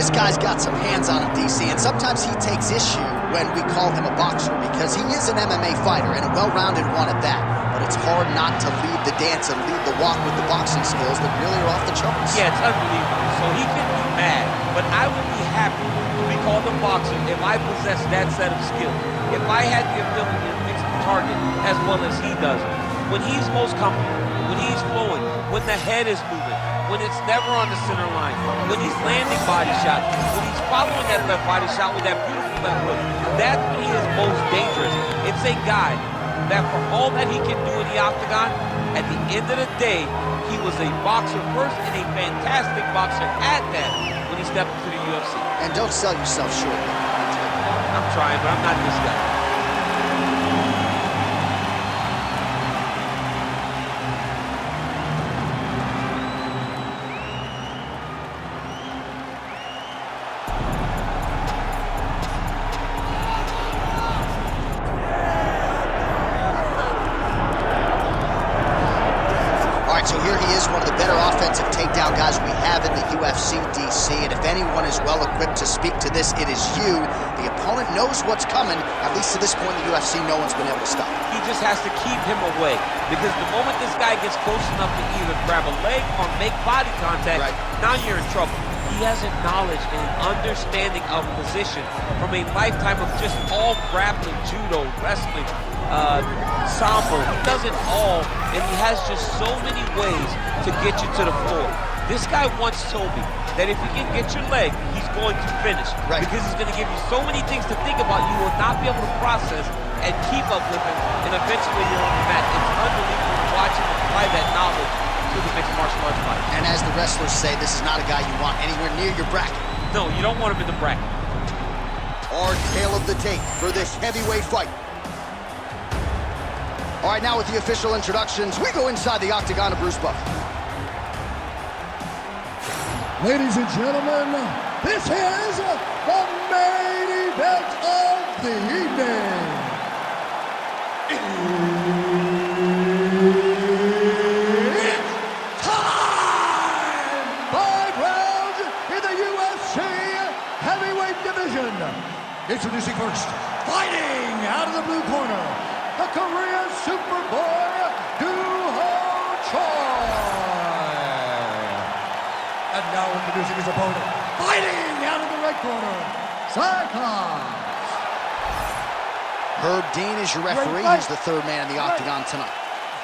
this guy's got some hands on him, DC, and sometimes he takes issue when we call him a boxer because he is an MMA fighter and a well-rounded one at that. But it's hard not to lead the dance and lead the walk with the boxing skills that really are off the charts. Yeah, it's unbelievable. So he can be mad, but I would be happy to be called a boxer if I possessed that set of skills. If I had the ability to fix the target as well as he does. When he's most comfortable, when he's flowing, when the head is moving, when it's never on the center line, when he's landing body shots, when he's following that left body shot with that beautiful left hook, that's when he is most dangerous. It's a guy that for all that he can do in the octagon, at the end of the day, he was a boxer first and a fantastic boxer at that when he stepped into the UFC. And don't sell yourself short. I'm trying, but I'm not this guy. So here he is, one of the better offensive takedown guys we have in the UFC, DC. And if anyone is well equipped to speak to this, it is you. The opponent knows what's coming. At least to this point in the UFC, no one's been able to stop him. He just has to keep him away. Because the moment this guy gets close enough to either grab a leg or make body contact, now you're in trouble. He has a knowledge and an understanding of position from a lifetime of just all grappling, judo, wrestling, sambo. He does it all, and he has just so many ways to get you to the floor. This guy once told me that if he can get your leg, he's going to finish. Because he's going to give you so many things to think about you will not be able to process and keep up with him, and eventually you're on the mat. It's unbelievable to watch him apply that knowledge to the mixed martial arts fight. And as the wrestlers say, this is not a guy you want anywhere near your bracket. No, you don't want him in the bracket. Our tale of the tape for this heavyweight fight. All right, now with the official introductions, we go inside the octagon of Bruce Buff. Ladies and gentlemen, this is the main event of the evening. It's time! 5 rounds in the UFC heavyweight division. Introducing first, fighting out of the blue corner, the Korean Superboy, Choi. And now introducing his opponent, fighting out of the right corner, Cyclops. Herb Dean is your referee. He's the third man in the octagon tonight.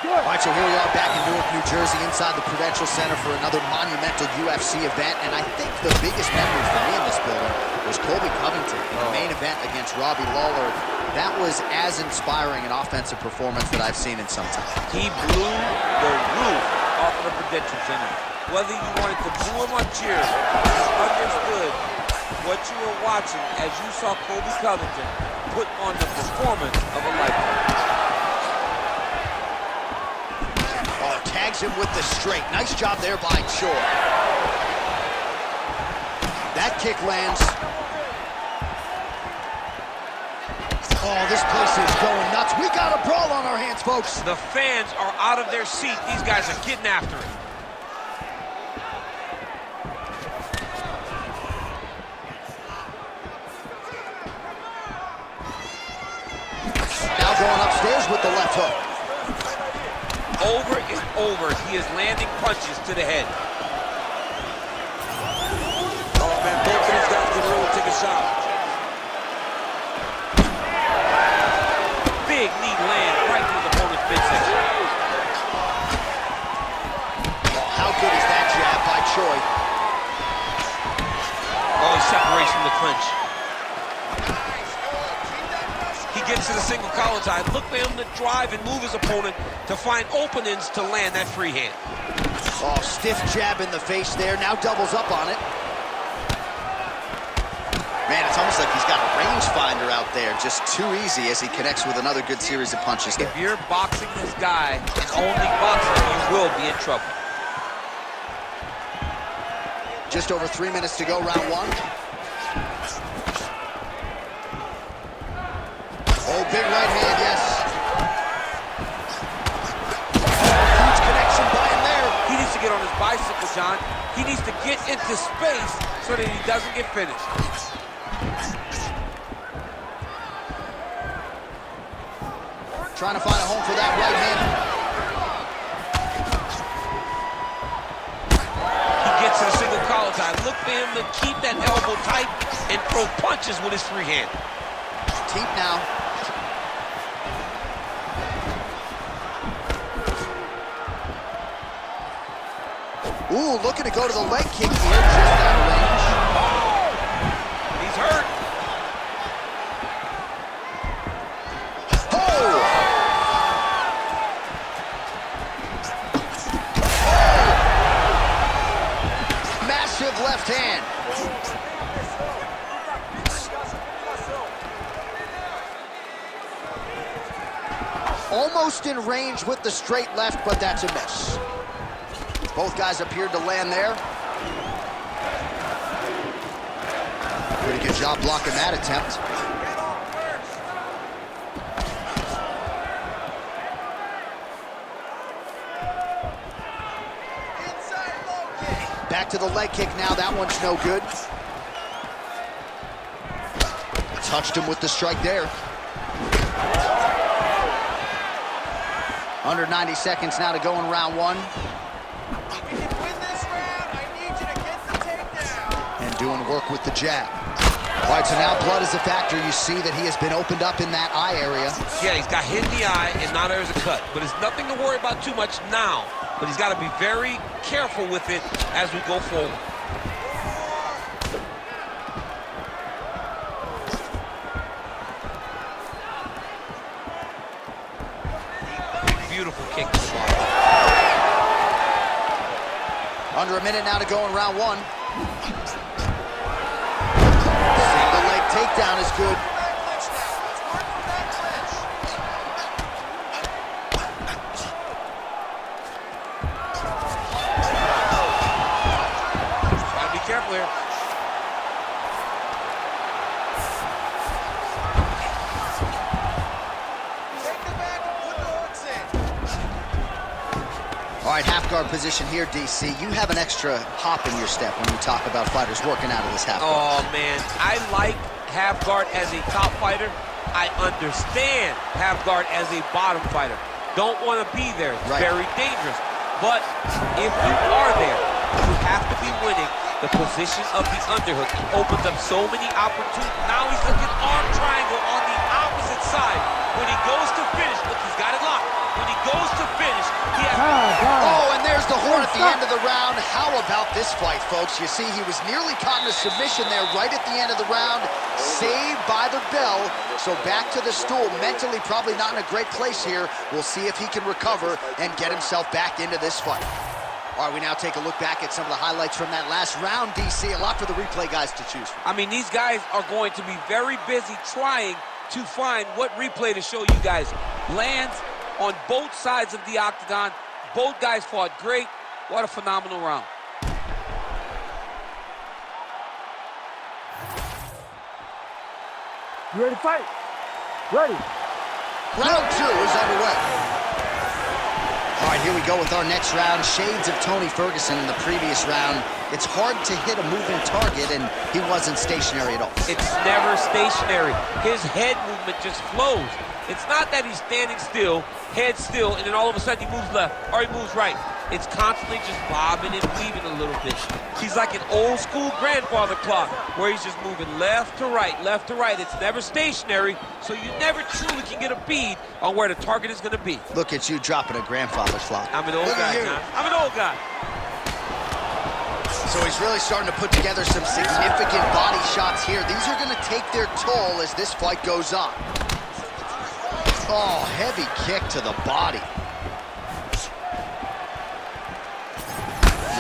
All right, so here we are back in Newark, New Jersey, inside the Prudential Center for another monumental UFC event. And I think the biggest memory for me in this building was Colby Covington in the main event against Robbie Lawler. That was as inspiring an offensive performance that I've seen in some time. He blew the roof off of the Prudential Center. Whether you wanted to boo him or cheer him, you understood what you were watching as you saw Colby Covington put on the performance of a lifetime. Oh, tags him with the straight. Nice job there by Choi. That kick lands. Oh, this place is going nuts. We got a brawl on our hands, folks. The fans are out of their seat. These guys are getting after it. Now going upstairs with the left hook. Over and over, he is landing punches to the head. Oh, man, both of these guys can really take a shot. Big knee land right through the opponent's midsection. Oh, how good is that jab by Choi? Oh, he separates from the clinch. He gets to the single collar tie. Look for him to drive and move his opponent to find openings to land that free hand. Oh, stiff jab in the face there. Now doubles up on it. Man, it's almost like he's got a rangefinder out there. Just too easy as he connects with another good series of punches there. If you're boxing this guy and only boxing, you will be in trouble. Just over 3 minutes to go, round one. Oh, big right hand, yes. Huge connection by him there. He needs to get on his bicycle, John. He needs to get into space so that he doesn't get finished. Trying to find a home for that right hand. He gets to the single collar tie. Look for him to keep that elbow tight and throw punches with his free hand. Deep now. Ooh, looking to go to the leg kick here, just out of range. He's hurt. Oh! Massive left hand. Almost in range with the straight left, but that's a miss. Both guys appeared to land there. Pretty good job blocking that attempt. Back to the leg kick now. That one's no good. Touched him with the strike there. Under 90 seconds now to go in round one. And doing work with the jab. All right, so now blood is a factor. You see that he has been opened up in that eye area. Yeah, he's got hit in the eye, and now there's a cut. But it's nothing to worry about too much now. But he's got to be very careful with it as we go forward. Beautiful kick to the body. Under a minute now to go in round one. Single leg takedown is good. Gotta be careful here. All right, half guard position here, DC. You have an extra hop in your step when you talk about fighters working out of this half guard. Oh, man. I like half guard as a top fighter. I understand half guard as a bottom fighter. Don't want to be there. It's very dangerous. But if you are there, you have to be winning the position of the underhook. It opens up so many opportunities. Now he's looking arm triangle on the opposite side. When he goes to finish, look, he's got it locked. When he goes to finish, he has... Oh, and there's the horn at the end of the round. How about this fight, folks? You see, he was nearly caught in a submission there right at the end of the round. Saved by the bell. So back to the stool. Mentally probably not in a great place here. We'll see if he can recover and get himself back into this fight. All right, we now take a look back at some of the highlights from that last round, DC. A lot for the replay guys to choose from. I mean, these guys are going to be very busy trying to find what replay to show you guys. Lands on both sides of the octagon. Both guys fought great. What a phenomenal round. You ready to fight? Ready. Round two is underway. All right, here we go with our next round. Shades of Tony Ferguson in the previous round. It's hard to hit a moving target, and he wasn't stationary at all. It's never stationary. His head movement just flows. It's not that he's standing still, head still, and then all of a sudden he moves left or he moves right. It's constantly just bobbing and weaving a little bit. He's like an old school grandfather clock where he's just moving left to right, left to right. It's never stationary, so you never truly can get a bead on where the target is going to be. Look at you dropping a grandfather clock. I'm an old guy, John. I'm an old guy. So he's really starting to put together some significant body shots here. These are going to take their toll as this fight goes on. Oh, heavy kick to the body.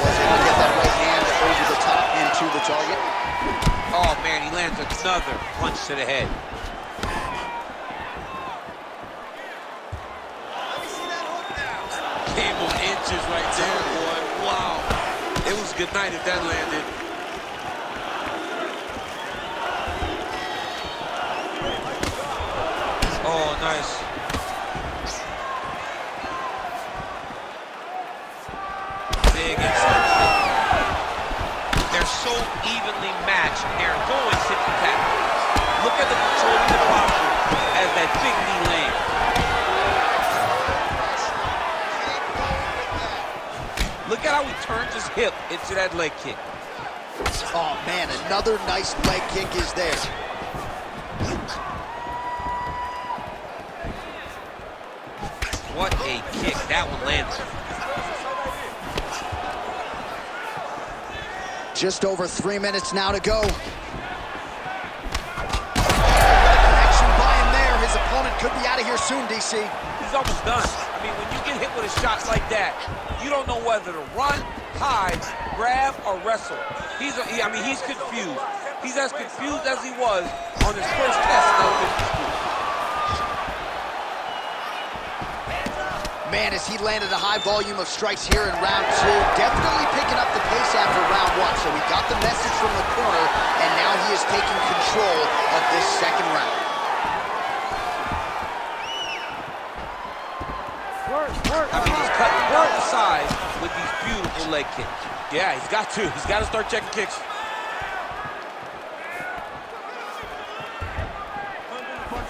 Was able to get that right hand over the top into the target. Oh, man, he lands another punch to the head. Came on inches right there, boy. Wow. It was a good night if that landed. Oh, nice. Big inside. action there. Going ticky tack. Look at the control of the posture as that big knee lands. Look at how he turns his hip into that leg kick. Oh man, another nice leg kick is there. What a kick. That one landed. Just over 3 minutes now to go. Connection by him there. His opponent could be out of here soon, DC. He's almost done. I mean, when you get hit with a shot like that, you don't know whether to run, hide, grab, or wrestle. He's confused. He's as confused as he was on his first test in elementary school. Man, as he landed a high volume of strikes here in round 2, definitely picking up the pace after round 1. So we got the message from the corner, and now he is taking control of this second round. I mean, he's cutting down the size with these beautiful leg kicks. Yeah, he's got to. He's got to start checking kicks.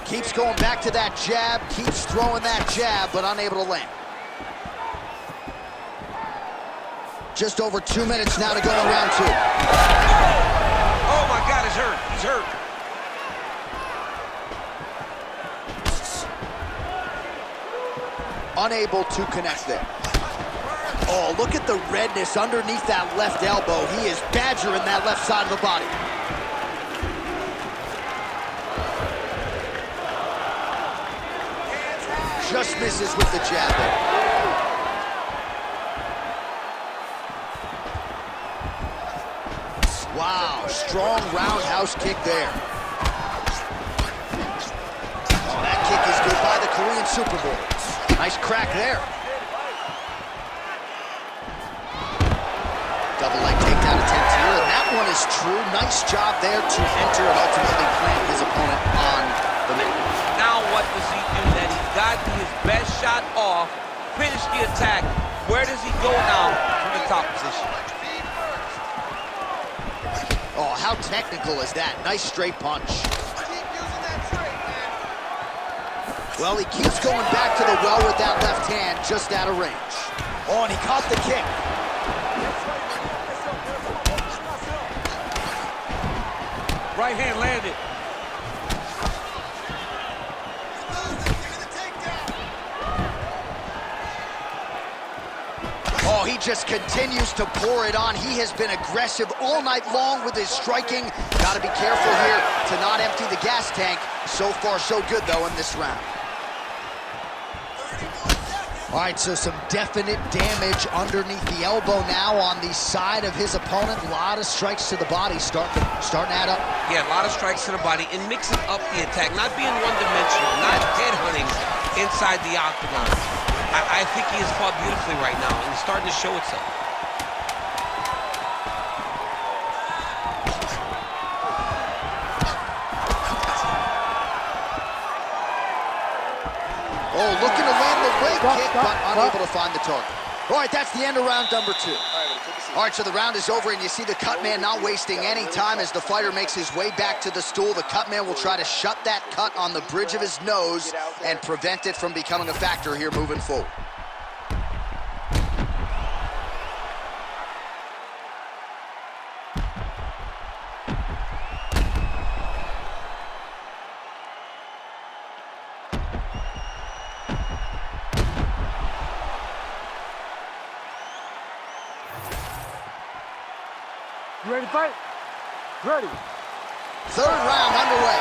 Keeps going back to that jab, keeps throwing that jab, but unable to land. Just over 2 minutes now to go in round 2. Oh my God, he's hurt. He's hurt. Unable to connect there. Oh, look at the redness underneath that left elbow. He is badgering that left side of the body. Just misses with the jab there. Wow, strong roundhouse kick there. Oh, that kick is good by the Korean Super Bowl. Nice crack there. Double leg takedown attempt here, and that one is true. Nice job there to enter and ultimately plant his opponent on the mat. Now what does he do? That he's gotten his best shot off, finish the attack. Where does he go now from the top position? Oh, how technical is that? Nice straight punch. Well, he keeps going back to the well with that left hand, just out of range. Oh, and he caught the kick. Right hand landed. Oh, he just continues to pour it on. He has been aggressive all night long with his striking. Got to be careful here to not empty the gas tank. So far, so good, though, in this round. All right, so some definite damage underneath the elbow now on the side of his opponent. A lot of strikes to the body starting to add up. Yeah, a lot of strikes to the body and mixing up the attack, not being one-dimensional, not headhunting inside the octagon. I think he has fought beautifully right now, and it's starting to show itself. Oh, looking to land the leg kick, but unable to find the target. All right, that's the end of round number 2. All right, so the round is over, and you see the cut man not wasting any time as the fighter makes his way back to the stool. The cut man will try to shut that cut on the bridge of his nose and prevent it from becoming a factor here moving forward. You ready to fight? Ready. Third round underway.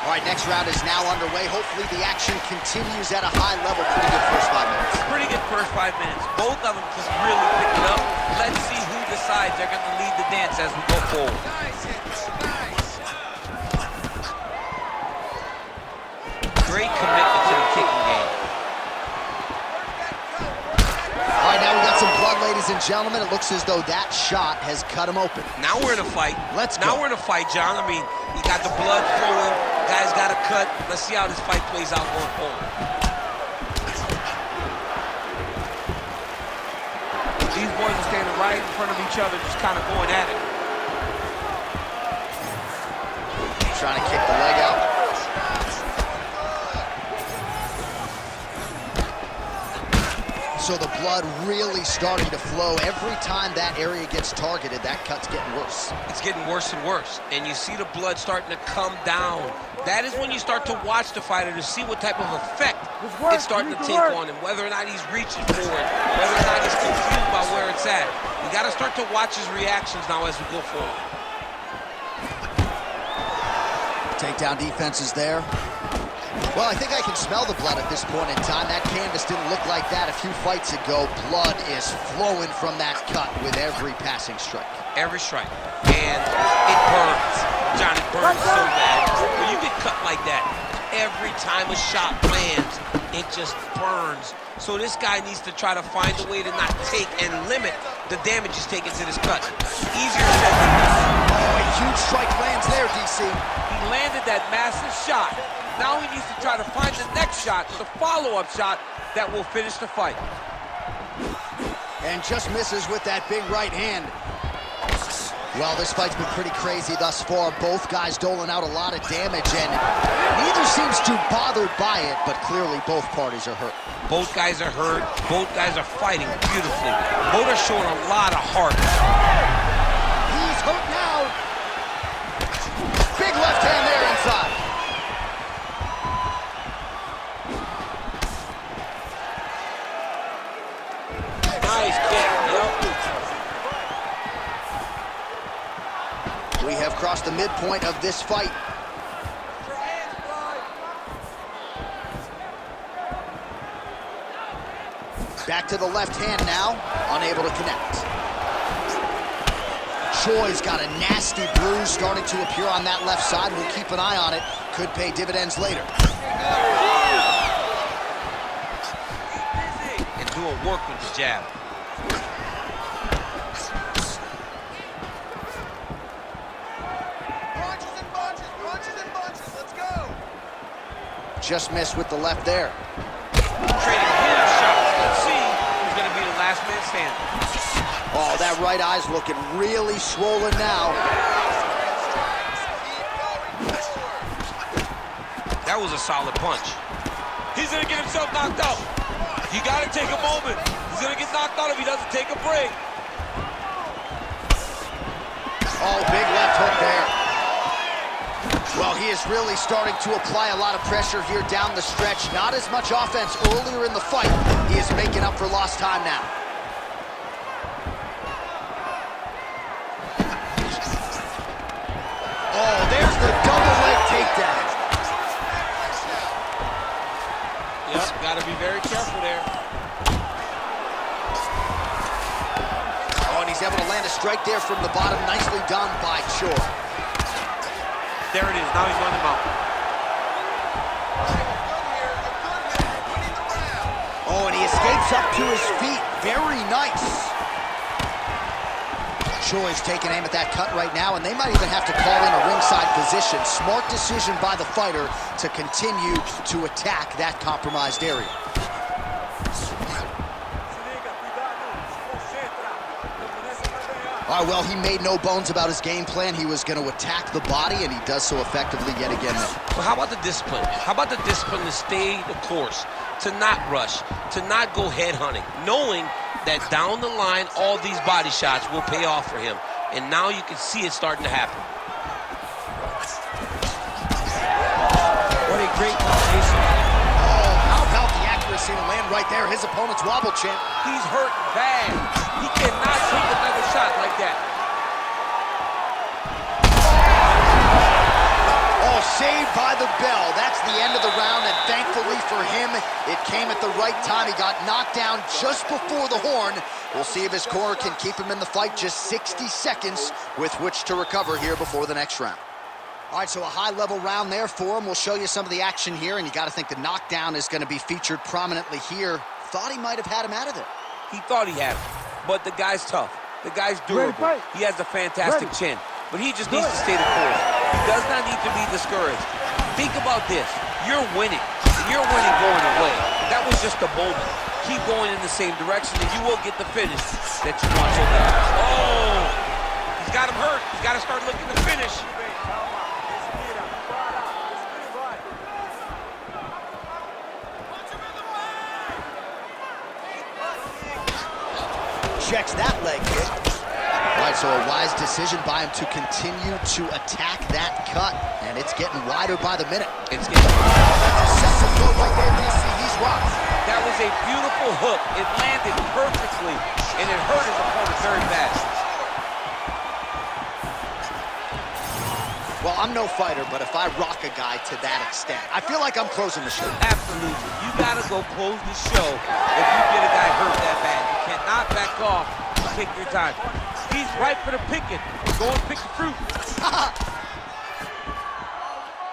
All right, next round is now underway. Hopefully the action continues at a high level. Pretty good first 5 minutes. Pretty good first 5 minutes. Both of them just really picked it up. Let's see who decides they're going to lead the dance as we go forward. Great commitment to the kicking game. All right, now we got some blood, ladies and gentlemen. It looks as though that shot has cut him open. Now we're in a fight. Let's go. Now we're in a fight, John. I mean, you got the blood flowing. Guy's got a cut. Let's see how this fight plays out going forward. These boys are standing right in front of each other, just kind of going at it. trying to kick the leg out. So the blood really starting to flow. Every time that area gets targeted, that cut's getting worse. It's getting worse and worse. And you see the blood starting to come down. That is when you start to watch the fighter to see what type of effect it's starting to take on him, whether or not he's reaching for it, whether or not he's confused by where it's at. You got to start to watch his reactions now as we go forward. Takedown defense is there. Well, I think I can smell the blood at this point in time. That canvas didn't look like that a few fights ago. Blood is flowing from that cut with every passing strike. Every strike. And it burns. Johnny burns so bad. When you get cut like that, every time a shot lands, it just burns. So this guy needs to try to find a way to not take and limit the damage he's taking to this cut. Easier said than done. Oh, a huge strike lands there, DC. He landed that massive shot. Now he needs to try to find the next shot, the follow-up shot that will finish the fight. And just misses with that big right hand. Well, this fight's been pretty crazy thus far. Both guys doling out a lot of damage, and neither seems too bothered by it, but clearly both parties are hurt. Both guys are hurt. Both guys are fighting beautifully. Both are showing a lot of heart. He's hurt now. Big left hand there inside. Nice kick, yep. We have crossed the midpoint of this fight. Back to the left hand now, unable to connect. Choi's got a nasty bruise starting to appear on that left side. We'll keep an eye on it. Could pay dividends later. And doing work with the jab. Just missed with the left there. Trading huge shots. Let's see who's going to be the last man standing. Oh, that right eye's looking really swollen now. That was a solid punch. He's going to get himself knocked out. You got to take a moment. He's going to get knocked out if he doesn't take a break. Oh, big left hook there. Well, he is really starting to apply a lot of pressure here down the stretch. Not as much offense earlier in the fight. He is making up for lost time now. Oh, there's the double leg takedown. Yep, got to be very careful there. Oh, and he's able to land a strike there from the bottom. Nicely done by Choi. There it is. Now he's on the mountain. Oh, and he escapes up to his feet. Very nice. Choi's taking aim at that cut right now, and they might even have to call in a ringside position. Smart decision by the fighter to continue to attack that compromised area. All right, well, he made no bones about his game plan. He was going to attack the body, and he does so effectively yet again. Well, how about the discipline? How about the discipline to stay the course, to not rush, to not go head hunting, knowing that down the line, all these body shots will pay off for him. And now you can see it starting to happen. What a great combination. Oh, how about the accuracy to land right there? His opponent's wobble champ. He's hurt bad. He cannot take another shot like that. Oh, saved by the bell. That's the end of the round, and thankfully for him, it came at the right time. He got knocked down just before the horn. We'll see if his corner can keep him in the fight. Just 60 seconds with which to recover here before the next round. All right, so a high-level round there for him. We'll show you some of the action here, and you got to think the knockdown is going to be featured prominently here. Thought he might have had him out of there. He thought he had him, but the guy's tough. The guy's durable. He has a fantastic chin, but he just needs to stay the course. He does not need to be discouraged. Think about this. You're winning, and you're winning going away. That was just a moment. Keep going in the same direction, and you will get the finish that you want so bad. Oh, he's got him hurt. He's got to start looking to finish. checks that leg kick. All right, so a wise decision by him to continue to attack that cut, and it's getting wider by the minute. It's getting That's a blow right there, DC. He's rocked. That was a beautiful hook. It landed perfectly, and it hurt his opponent very bad. Well, I'm no fighter, but if I rock a guy to that extent, I feel like I'm closing the show. Absolutely. You gotta go close the show if you get a guy hurt that bad. You cannot back off and take your time. He's ripe for the picking. Go and pick the fruit.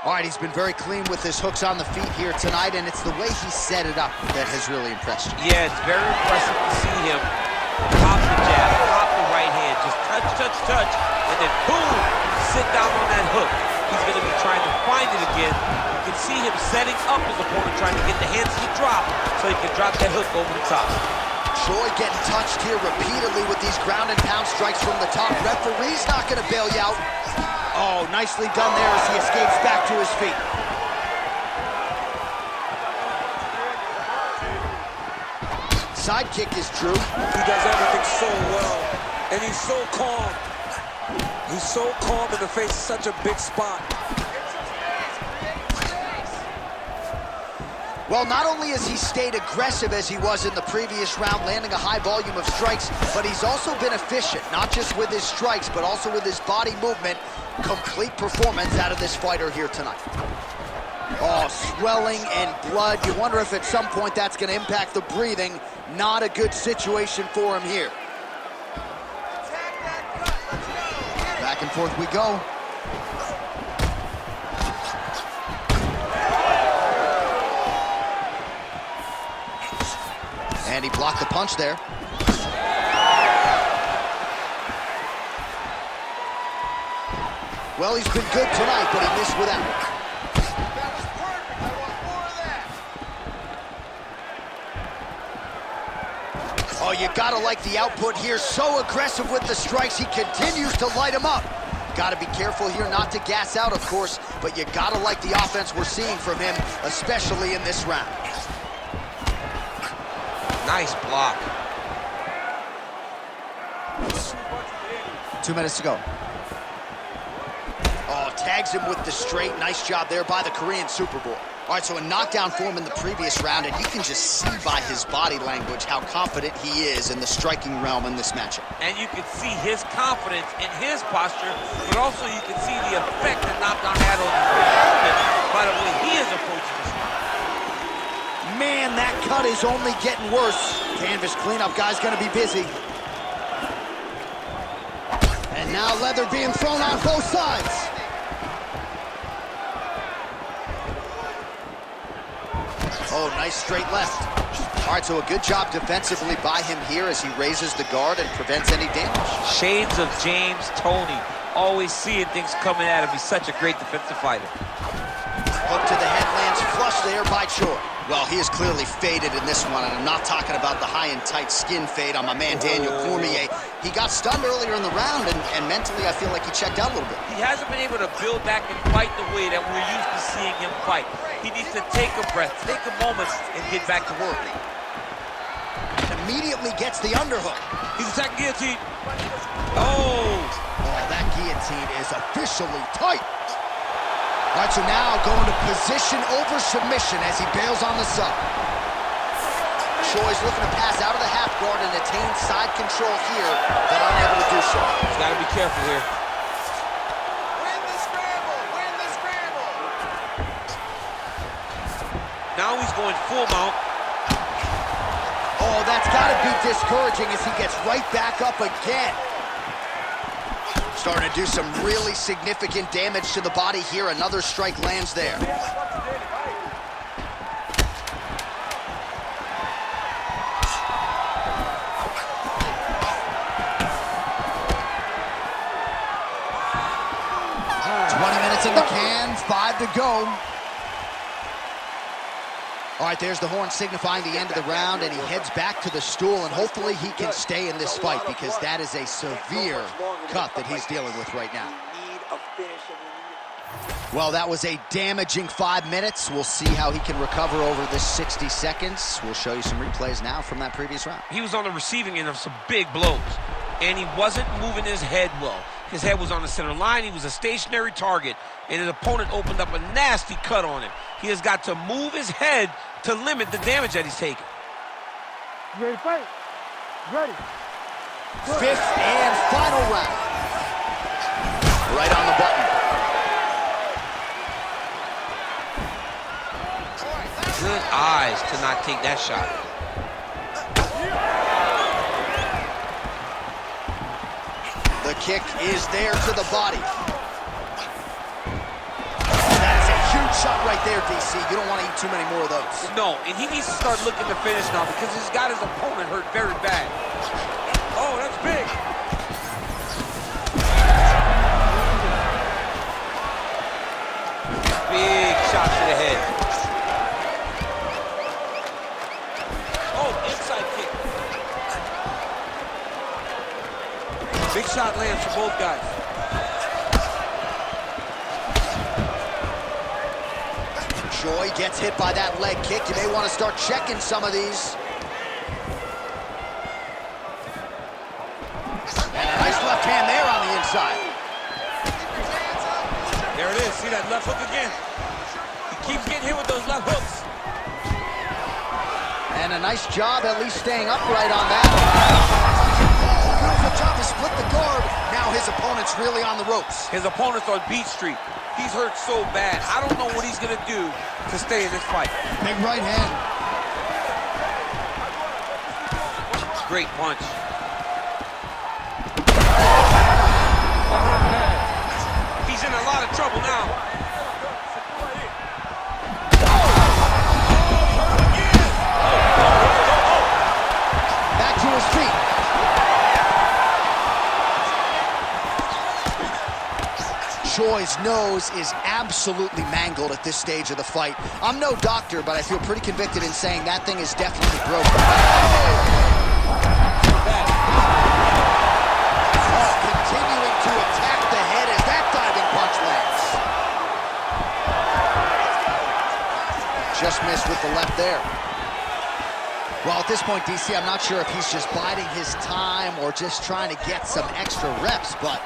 All right, he's been very clean with his hooks on the feet here tonight, and it's the way he set it up that has really impressed you. Yeah, it's very impressive to see him pop the jab, pop the right hand, just touch, touch, touch, and then boom, sit down on that hook. He's going to be trying to find it again. You can see him setting up his opponent, trying to get the hands to drop so he can drop that hook over the top. Choi getting touched here repeatedly with these ground and pound strikes from the top. Referee's not going to bail you out. Oh, nicely done there as he escapes back to his feet. Sidekick is Drew. He does everything so well, and he's so calm. He's so calm in the face of such a big spot. Well, not only has he stayed aggressive as he was in the previous round, landing a high volume of strikes, but he's also been efficient, not just with his strikes, but also with his body movement. Complete performance out of this fighter here tonight. Oh, swelling and blood. You wonder if at some point that's going to impact the breathing. Not a good situation for him here. Back and forth we go. And he blocked the punch there. Well, he's been good tonight, but he missed without. That was perfect. I want more of that. Oh, you gotta like the output here. So aggressive with the strikes. He continues to light him up. Gotta be careful here not to gas out, of course, but you gotta like the offense we're seeing from him, especially in this round. Nice block. 2 minutes to go. Oh, tags him with the straight. Nice job there by the Korean Super Bowl. All right, so a knockdown for him in the previous round, and you can just see by his body language how confident he is in the striking realm in this matchup. And you can see his confidence in his posture, but also you can see the effect that knockdown had on his opponent by the way he is approaching this round. Man, that cut is only getting worse. Canvas cleanup guy's gonna be busy. And now leather being thrown on both sides. Oh, nice straight left. All right, so a good job defensively by him here as he raises the guard and prevents any damage. Shades of James Toney. Always seeing things coming at him. He's such a great defensive fighter. Hook to the head lands flush there by Choi. Well, he is clearly faded in this one, and I'm not talking about the high and tight skin fade on my man Daniel Cormier. He got stunned earlier in the round, and mentally I feel like he checked out a little bit. He hasn't been able to build back and fight the way that we're used to seeing him fight. He needs to take a breath, take a moment, and get back to work. Immediately gets the underhook. He's attacking guillotine. Oh, that guillotine is officially tight. All right, so now going to position over submission as he bails on the sub. Choi's looking to pass out of the half guard and attain side control here, but unable to do so. He's got to be careful here. Win the scramble! Win the scramble! Now he's going full mount. Oh, that's got to be discouraging as he gets right back up again. Starting to do some really significant damage to the body here. Another strike lands there. In the can, 5 to go. All right, there's the horn signifying the end of the round, and he heads back to the stool, and hopefully he can stay in this fight because that is a severe cut that he's dealing with right now. Well, that was a damaging 5 minutes. We'll see how he can recover over this 60 seconds. We'll show you some replays now from that previous round. He was on the receiving end of some big blows, and he wasn't moving his head well. His head was on the center line. He was a stationary target, and his opponent opened up a nasty cut on him. He has got to move his head to limit the damage that he's taking. You ready to fight? Ready. Fifth and final round. Right on the button. Good eyes to not take that shot. The kick is there to the body. That is a huge shot right there, DC. You don't want to eat too many more of those. No, and he needs to start looking to finish now because he's got his opponent hurt very bad. Oh, that's big. Big shot to the head. Big shot lands for both guys. Joy gets hit by that leg kick. You may want to start checking some of these. And a nice left hand there on the inside. There it is. See that left hook again? He keeps getting hit with those left hooks. And a nice job at least staying upright on that. Beautiful job to split the guard. Now his opponent's really on the ropes. His opponent's on Beat Street. He's hurt so bad. I don't know what he's going to do to stay in this fight. Big right hand. Great punch. He's in a lot of trouble now. Back to his feet. Joy's nose is absolutely mangled at this stage of the fight. I'm no doctor, but I feel pretty convicted in saying that thing is definitely broken. Continuing to attack the head as that diving punch lands. Just missed with the left there. Well, at this point, DC, I'm not sure if he's just biding his time or just trying to get some extra reps, but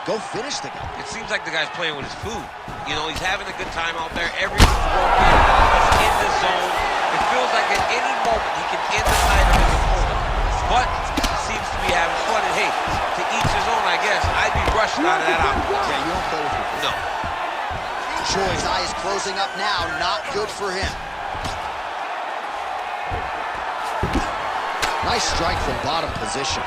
go finish the guy. It seems like the guy's playing with his food. You know, he's having a good time out there. Everything's working. He's in the zone. It feels like at any moment he can end the night of his opponent. But seems to be having fun. And hey, to each his own, I guess. I'd be rushed out of that opportunity. Yeah, you don't play with your food. No. Joy's eye is closing up now. Not good for him. Nice strike from bottom position.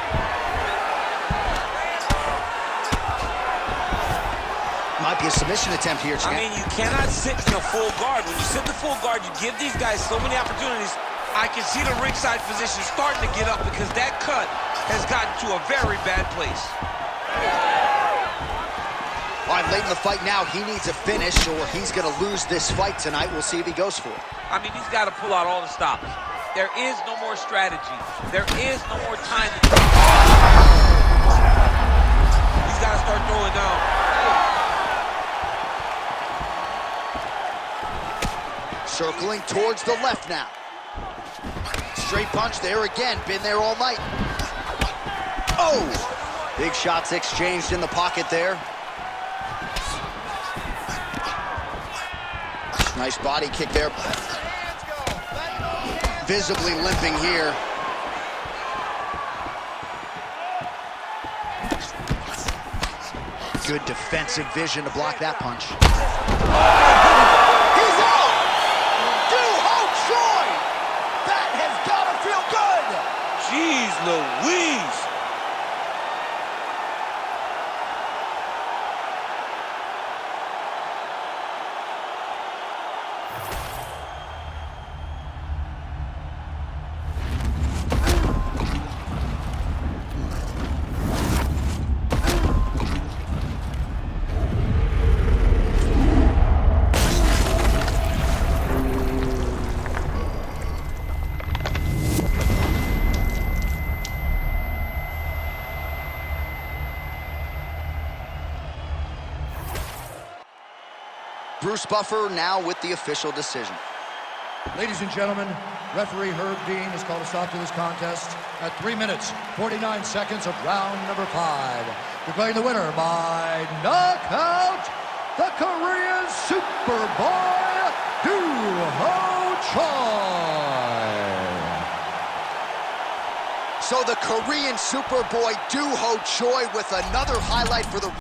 Might be a submission attempt here, champ. I mean, you cannot sit in a full guard. When you sit in the full guard, you give these guys so many opportunities. I can see the ringside physician starting to get up because that cut has gotten to a very bad place. All right, late in the fight now, he needs a finish or he's going to lose this fight tonight. We'll see if he goes for it. I mean, he's got to pull out all the stops. There is no more strategy. There is no more time. He's got to start throwing down. Circling towards the left now. Straight punch there again. Been there all night. Oh! Big shots exchanged in the pocket there. Nice body kick there. Visibly limping here. Good defensive vision to block that punch. He's out! Joy! That has got to feel good! Jeez Louise! Bruce Buffer now with the official decision. Ladies and gentlemen, referee Herb Dean has called a stop to this contest at 3 minutes, 49 seconds of round number 5. Declaring the winner by knockout, the Korean Superboy, Doo-Ho Choi. So the Korean Superboy Doo-Ho Choi with another highlight for the